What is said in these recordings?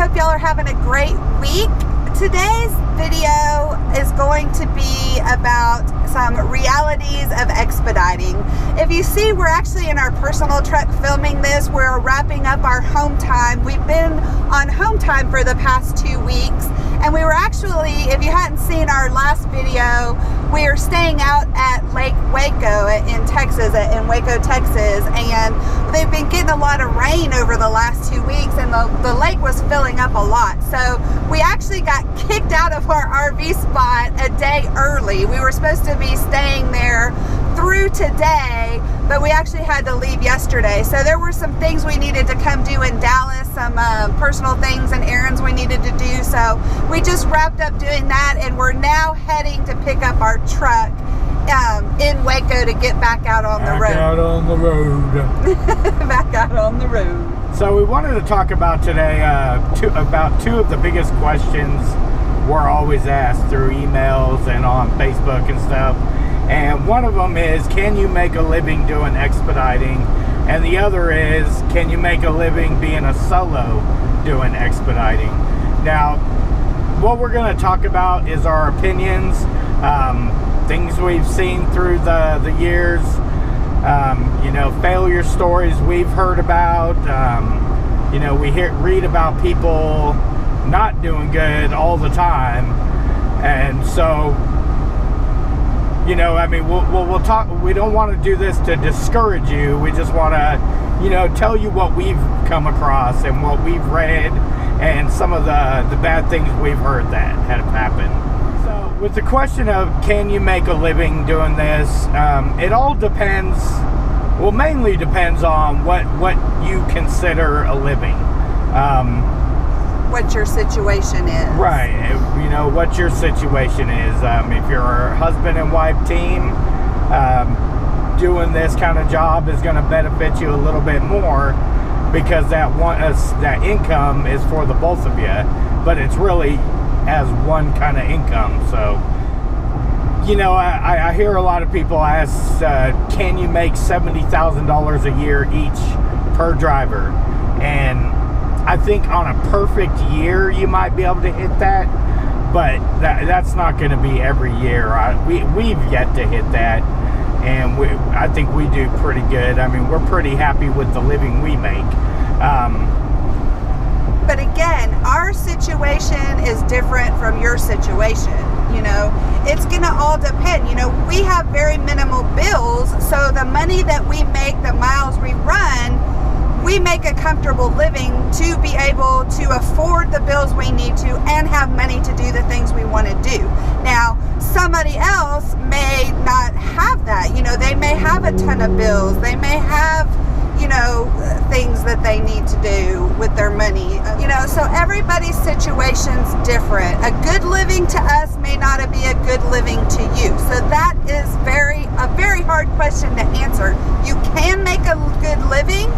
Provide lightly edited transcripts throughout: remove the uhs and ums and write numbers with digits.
hope y'all are having a great week. Today's video is going to be about some realities of expediting. If you see, we're actually in our personal truck filming this. We're wrapping up our home time. We've been on home time for the past 2 weeks, and we were actually, if you hadn't seen our last video, we are staying out at Lake Waco in Texas, in Waco, Texas, and they've been getting a lot of rain over the last 2 weeks, and the lake was filling up a lot. So we actually got kicked out of our RV spot a day early. We were supposed to be staying there through today, but we actually had to leave yesterday. So there were some things we needed to come do in Dallas, some personal things and errands we needed to do. So we just wrapped up doing that, and we're now heading to pick up our truck in Waco to get back out on the road. Back out on the road. Back out on the road. So we wanted to talk about today about two of the biggest questions we're always asked through emails and on Facebook and stuff. And one of them is, can you make a living doing expediting? And the other is, can you make a living being a solo doing expediting? Now, what we're going to talk about is our opinions, things we've seen through the years, you know, failure stories we've heard about. You know, we read about people not doing good all the time, and so, you know, I mean, we'll talk. We don't want to do this to discourage you. We just want to, you know, tell you what we've come across and what we've read, and some of the bad things we've heard that have happened. So, with the question of can you make a living doing this, it all depends. Well, mainly depends on what you consider a living. What your situation is. Right, you know, what your situation is. If you're a husband and wife team, doing this kind of job is going to benefit you a little bit more, because that income is for the both of you, but it's really as one kind of income. So, you know, I hear a lot of people ask, can you make $70,000 a year each per driver? And I think on a perfect year you might be able to hit that, but that's not going to be every year. We've yet to hit that, and I think we do pretty good. I mean, we're pretty happy with the living we make. But again, our situation is different from your situation. You know, it's going to all depend. You know, we have very minimal bills, so the money that we make, the miles we run, we make a comfortable living to be able to afford the bills we need to and have money to do the things we want to do. Now, somebody else may not have that. You know, they may have a ton of bills. They may have, you know, things that they need to do with their money. You know, so everybody's situation's different. A good living to us may not be a good living to you. So that is a very hard question to answer. You can make a good living,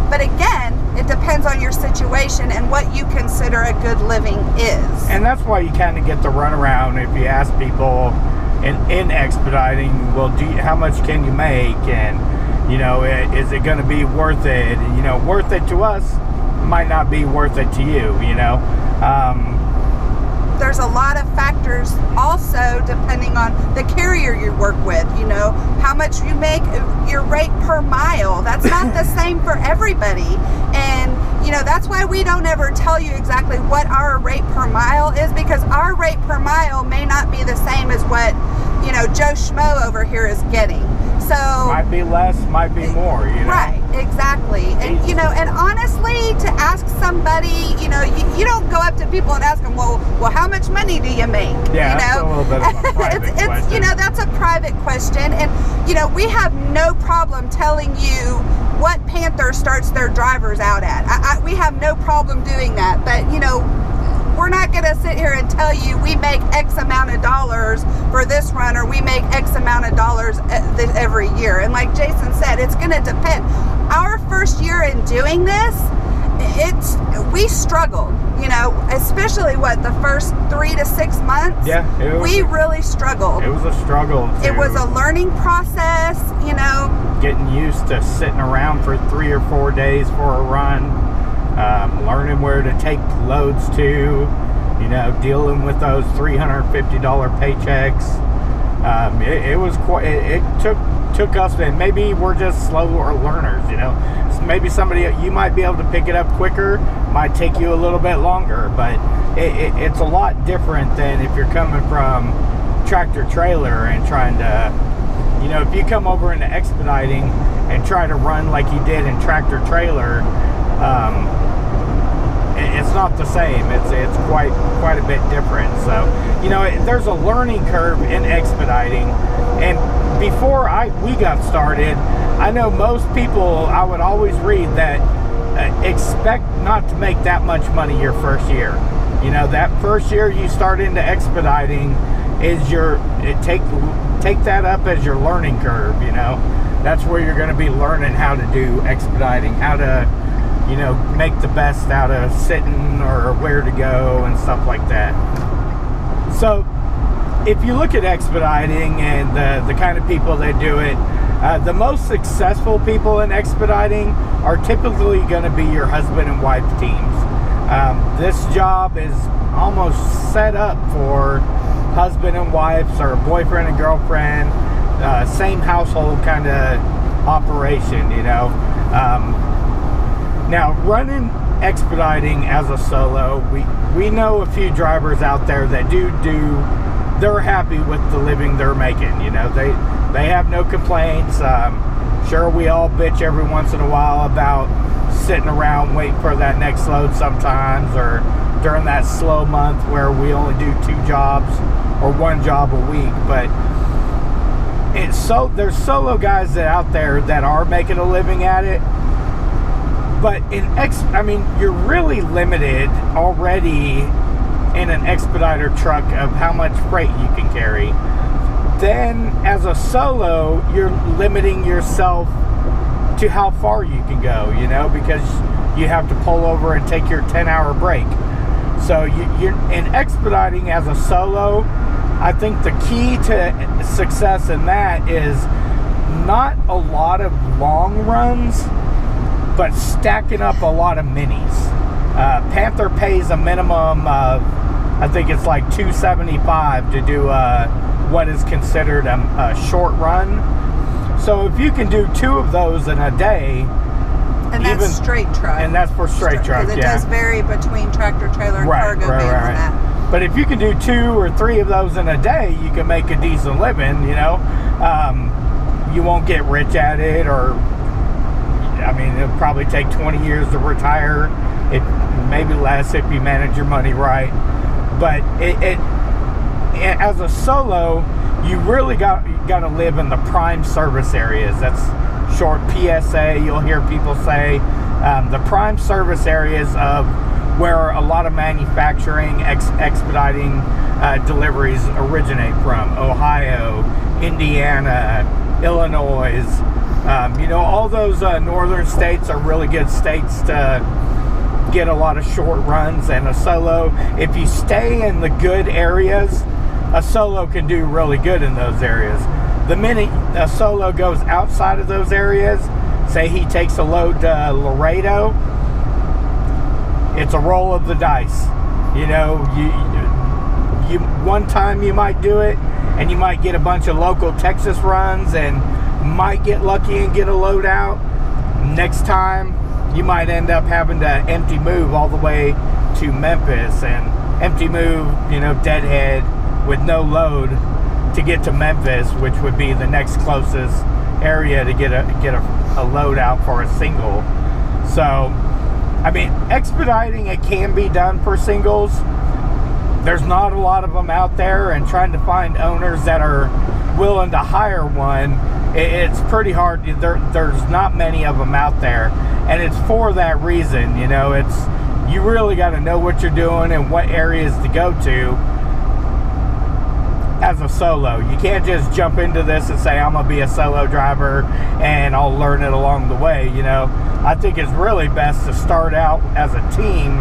but again, it depends on your situation and what you consider a good living is. And that's why you kind of get the runaround if you ask people in expediting, well, how much can you make? And, you know, is it going to be worth it? You know, worth it to us might not be worth it to you, you know. There's a lot of factors also depending on the carrier you work with, you know, how much you make, your rate per mile. That's not the same for everybody. And, you know, that's why we don't ever tell you exactly what our rate per mile is, because our rate per mile may not be the same as what, you know, Joe Schmo over here is getting. So might be less, might be more, you know. Right, exactly. And, you know, and honestly, to ask somebody, you know, you don't go up to people and ask them, well, how much money do you make? Yeah, you know? that's a little bit of a private question. You know, that's a private question. And, you know, we have no problem telling you what Panther starts their drivers out at. We have no problem doing that. But, you know, we're not going to sit here and tell you we make X amount of dollars for this run, or we make X amount of dollars every year. And like Jason said, it's going to depend. Our first year in doing this, we struggled, you know, especially the first 3 to 6 months. Yeah, we really struggled. It was a struggle. It was a learning process, you know. Getting used to sitting around for 3 or 4 days for a run. learning where to take loads to, you know, dealing with those $350 paychecks. It was quite, it took us, and maybe we're just slower learners, you know. Maybe somebody, you might be able to pick it up quicker, might take you a little bit longer, but it's a lot different than if you're coming from tractor trailer and trying to, you know, if you come over into expediting and try to run like you did in tractor trailer, it's not the same. It's quite a bit different. So, you know, there's a learning curve in expediting. And before we got started, I know most people, I would always read that expect not to make that much money your first year. You know, that first year you start into expediting is take that up as your learning curve. You know, that's where you're going to be learning how to do expediting, how to, you know, make the best out of sitting or where to go and stuff like that. So if you look at expediting and the kind of people that do it, the most successful people in expediting are typically going to be your husband and wife teams. This job is almost set up for husband and wives or boyfriend and girlfriend, same household kind of operation, you know. Now, running expediting as a solo, we know a few drivers out there that they're happy with the living they're making. You know, they have no complaints. Sure, we all bitch every once in a while about sitting around waiting for that next load sometimes, or during that slow month where we only do 2 jobs or 1 job a week. But there's solo guys that out there that are making a living at it. But I mean, you're really limited already in an Expediter truck of how much freight you can carry. Then as a solo, you're limiting yourself to how far you can go, you know, because you have to pull over and take your 10-hour break. So you're in expediting as a solo. I think the key to success in that is not a lot of long runs, but stacking up a lot of minis. Panther pays a minimum of, I think it's like $275 to do what is considered a short run. So if you can do 2 of those in a day, and that's straight truck, and that's for straight truck, it does vary between tractor trailer and cargo vans and that. But if you can do 2 or 3 of those in a day, you can make a decent living. You know, you won't get rich at it, or I mean, it'll probably take 20 years to retire. It maybe less if you manage your money right. But as a solo, you really got to live in the prime service areas. That's short PSA. You'll hear people say the prime service areas of where a lot of manufacturing, expediting deliveries originate from. Ohio, Indiana, Illinois. You know, all those northern states are really good states to get a lot of short runs. And a solo, if you stay in the good areas, a solo can do really good in those areas. The minute a solo goes outside of those areas, say he takes a load to Laredo, it's a roll of the dice. You know, you one time you might do it, and you might get a bunch of local Texas runs and might get lucky and get a load out. Next time you might end up having to empty move all the way to Memphis, and empty move, you know, deadhead with no load to get to Memphis, which would be the next closest area to get a load out for a single. So I mean, expediting, it can be done for singles. There's not a lot of them out there, and trying to find owners that are willing to hire one, it's pretty hard. There's not many of them out there, and it's for that reason. You know, you really got to know what you're doing and what areas to go to as a solo. You can't just jump into this and say, I'm gonna be a solo driver and I'll learn it along the way. You know, I think it's really best to start out as a team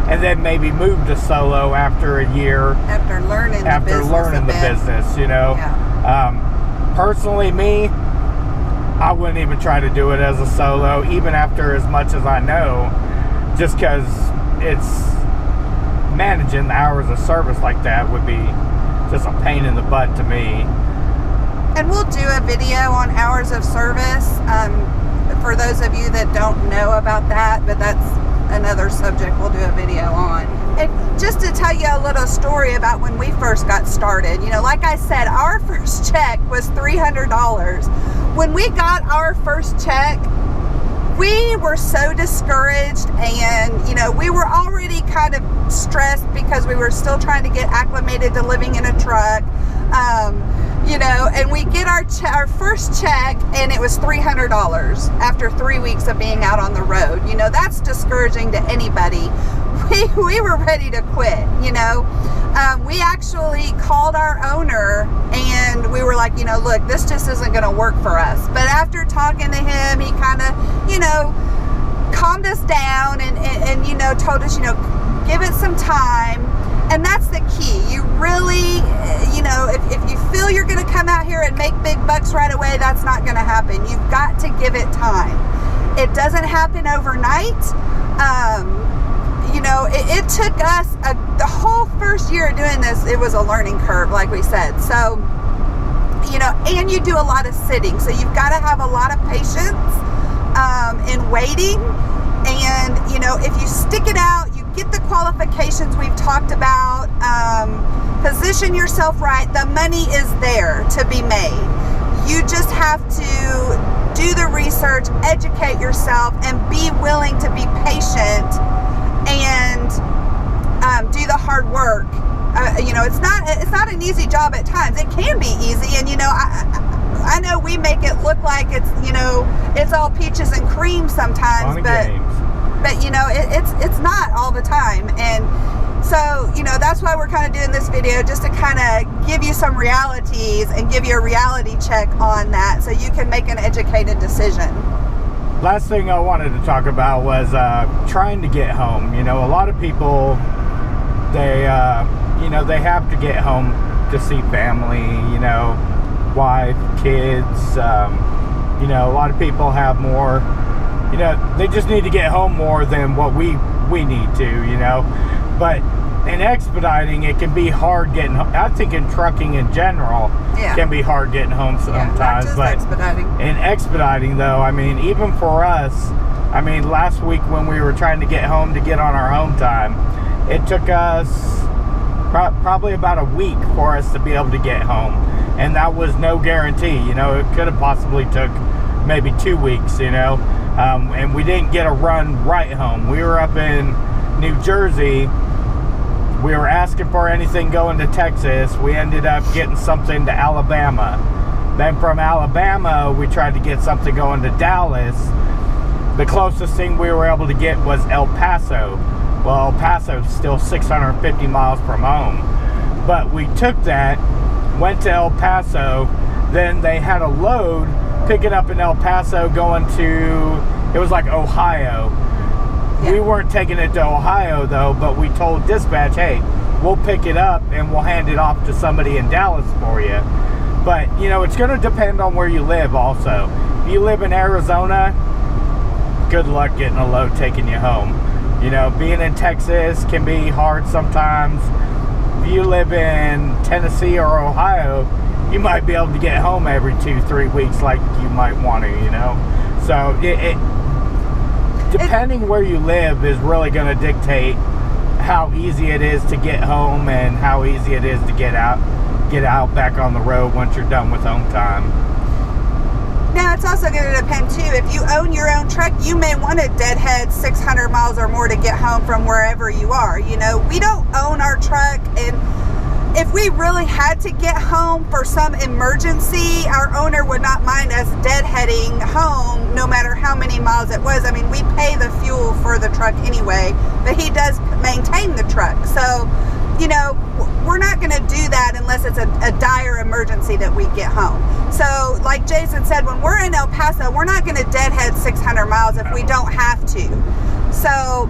and then maybe move to solo after a year, after learning the business, you know. Yeah. Personally, me, I wouldn't even try to do it as a solo, even after as much as I know. just because it's managing the hours of service like that would be just a pain in the butt to me. And we'll do a video on hours of service for those of you that don't know about that, but that's another subject we'll do a video on. And just to tell you a little story about when we first got started, you know, like I said, our first check was $300. When we got our first check, we were so discouraged, and you know, we were already kind of stressed because we were still trying to get acclimated to living in a truck. You know, and we get our first check, and it was $300 after 3 weeks of being out on the road. You know, that's discouraging to anybody. We were ready to quit, you know. We actually called our owner, and we were like, you know, look, this just isn't going to work for us. But after talking to him, he kind of, you know, calmed us down and, you know, told us, you know, give it some time. And that's the key. You really, you know, if you feel you're going to come out here and make big bucks right away, that's not going to happen. You've got to give it time. It doesn't happen overnight. You know, it took us the whole first year of doing this. It was a learning curve, like we said. So, you know, and you do a lot of sitting. So you've got to have a lot of patience in waiting. And, you know, if you stick it out, you get the qualifications we've talked about, position yourself right, the money is there to be made. You just have to do the research, educate yourself, and be willing to be patient and do the hard work. You know, it's not an easy job at times. It can be easy, and you know, I know we make it look like it's, you know, it's all peaches and cream sometimes, but you know, it's not all the time. And so, you know, that's why we're kind of doing this video, just to kind of give you some realities and give you a reality check on that so you can make an educated decision. Last thing I wanted to talk about was trying to get home. You know, a lot of people, they, you know, they have to get home to see family, you know, wife, kids. You know, a lot of people have more, you know, they just need to get home more than what we need to, you know. But in expediting, it can be hard getting home. I think in trucking in general, can be hard getting home sometimes. Yeah, not just but expediting. In expediting, though, I mean, even for us, I mean, last week when we were trying to get home to get on our own time, it took us probably about a week for us to be able to get home. And that was no guarantee, you know. It could have possibly took maybe 2 weeks, you know. And we didn't get a run right home. We were up in New Jersey. We were asking for anything going to Texas. We ended up getting something to Alabama. Then from Alabama, we tried to get something going to Dallas. The closest thing we were able to get was El Paso. Well, El Paso's still 650 miles from home. But we took that, went to El Paso, then they had a load picking up in El Paso going to, it was like Ohio. Yeah. We weren't taking it to Ohio though, but we told dispatch, hey, we'll pick it up and we'll hand it off to somebody in Dallas for you. But, you know, it's going to depend on where you live also. If you live in Arizona, good luck getting a load taking you home. You know, being in Texas can be hard sometimes. If you live in Tennessee or Ohio, you might be able to get home every 2-3 weeks like you might want to, you know. So depending where you live is really going to dictate how easy it is to get home and how easy it is to get out back on the road once you're done with home time. Now, it's also going to depend too. If you own your own truck, you may want to deadhead 600 miles or more to get home from wherever you are. You know, we don't own our truck, and if we really had to get home for some emergency, our owner would not mind us deadheading home no matter how many miles it was. I mean, we pay the fuel for the truck anyway, but he does maintain the truck. So, you know, we're not going to do that unless it's a dire emergency that we get home. So, like Jason said, when we're in El Paso, we're not going to deadhead 600 miles if we don't have to. So,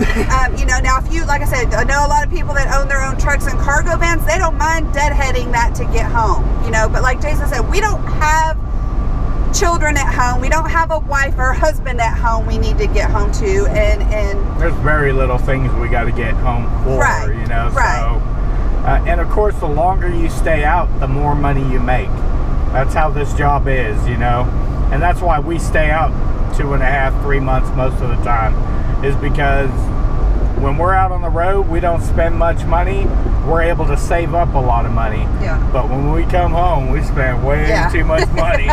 you know, now if you, like I said, I know a lot of people that own their own trucks and cargo vans, they don't mind deadheading that to get home, you know, but like Jason said, we don't have children at home. We don't have a wife or husband at home we need to get home to, and there's very little things we got to get home for, right, you know. right. So, and of course, the longer you stay out, the more money you make. That's how this job is, you know. And that's why we stay out 2.5, 3 months most of the time, is because when we're out on the road, we don't spend much money. We're able to save up a lot of money. Yeah. But when we come home, we spend way too much money.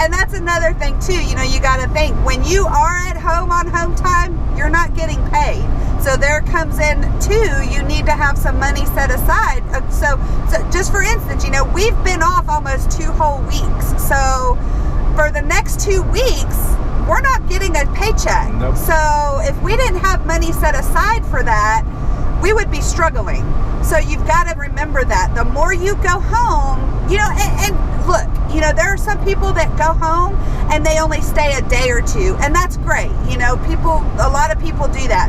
And that's another thing too. You know, you got to think, when you are at home on home time, you're not getting paid. So there comes in too, you need to have some money set aside. So just for instance, you know, we've been off almost 2 whole weeks. So for the next 2 weeks, we're not getting a paycheck. Nope. So if we didn't have money set aside for that, we would be struggling. So you've got to remember that. The more you go home, you know, and look, you know, there are some people that go home and they only stay a day or two, and that's great. You know, a lot of people do that.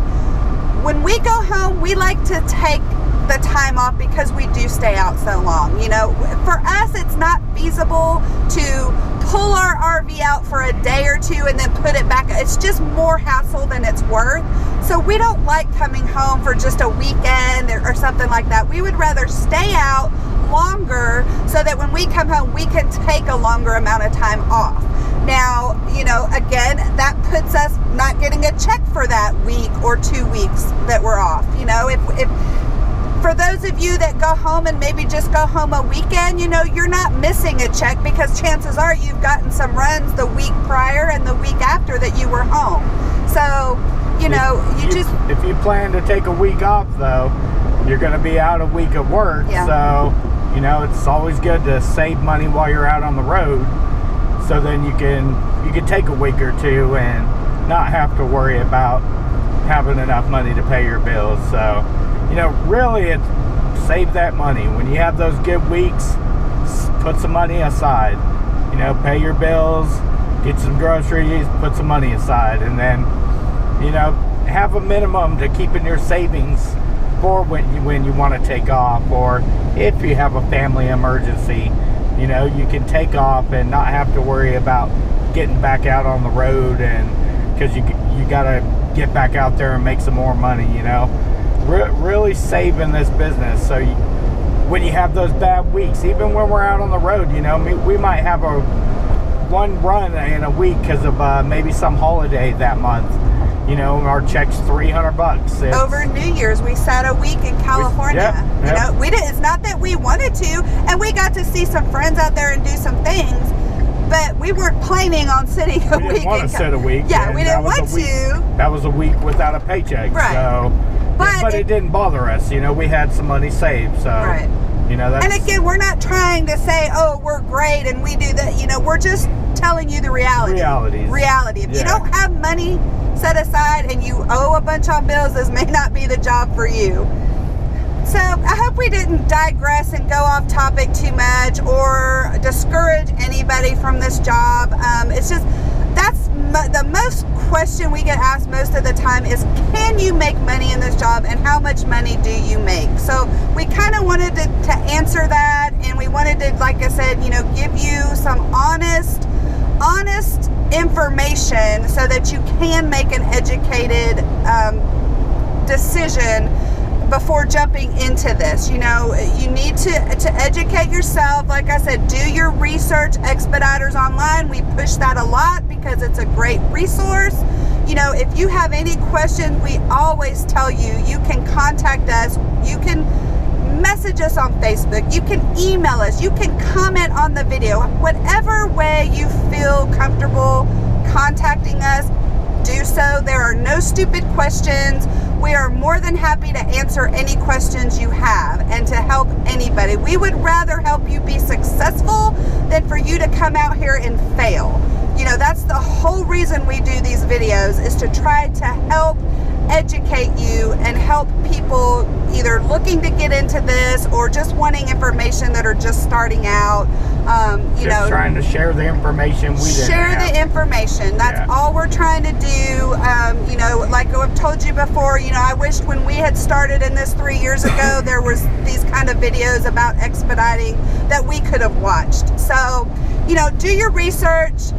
When we go home, we like to take the time off because we do stay out so long. You know, for us, it's not feasible to pull our RV out for a day or two and then put it back. It's just more hassle than it's worth. So we don't like coming home for just a weekend or something like that. We would rather stay out longer so that when we come home, we can take a longer amount of time off. Now, you know, again, that puts us not getting a check for that week or 2 weeks that we're off. You know, if for those of you that go home and maybe just go home a weekend, you know, you're not missing a check because chances are you've gotten some runs the week prior and the week after that you were home. So, you know, if you plan to take a week off, though, you're going to be out a week of work. Yeah. So, you know, it's always good to save money while you're out on the road. So then you can take a week or two and not have to worry about having enough money to pay your bills. So, you know, really, it's save that money. When you have those good weeks, put some money aside. You know, pay your bills, get some groceries, put some money aside, and then, you know, have a minimum to keep in your savings for when you want to take off, or if you have a family emergency. You know, you can take off and not have to worry about getting back out on the road, and because you got to get back out there and make some more money, you know. Really save in this business. So when you have those bad weeks, even when we're out on the road, you know, we might have one run in a week because of maybe some holiday that month. You know, our check's $300. Over New Year's, we sat a week in California. You know, it's not that we wanted to, and we got to see some friends out there and do some things, but we weren't planning on sitting a week. We didn't want to sit a week. Yeah, we didn't want to. That was a week without a paycheck. Right. So, but it didn't bother us. You know, we had some money saved. So, right. You know, that's... And again, we're not trying to say, oh, we're great and we do that. You know, we're just telling you the reality. Reality. If you don't have money set aside and you owe a bunch on bills, this may not be the job for you. So I hope we didn't digress and go off topic too much or discourage anybody from this job. It's just, that's the most question we get asked most of the time is, can you make money in this job and how much money do you make? So we kind of wanted to answer that, and we wanted to, like I said, you know, give you some honest information so that you can make an educated decision before jumping into this. You know, you need to educate yourself. Like I said, do your research. Expediters Online, we push that a lot because it's a great resource. You know, if you have any questions, we always tell you, you can contact us. You can message us on Facebook. You can email us. You can comment on the video. Whatever way you feel comfortable contacting us, do so. There are no stupid questions. We are more than happy to answer any questions you have and to help anybody. We would rather help you be successful than for you to come out here and fail. You know, that's the whole reason we do these videos, is to try to help educate you and help people either looking to get into this or just wanting information that are just starting out. You know, trying to share the information we didn't share have. the information. That's all we're trying to do. You know, like I've told you before, you know, I wish when we had started in this 3 years ago, there was these kind of videos about expediting that we could have watched. So, you know, do your research,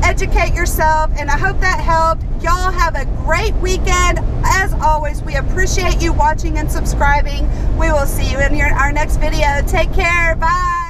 educate yourself, and I hope that helped. Y'all have a great weekend. As always, we appreciate you watching and subscribing. We will see you in our next video. Take care. Bye.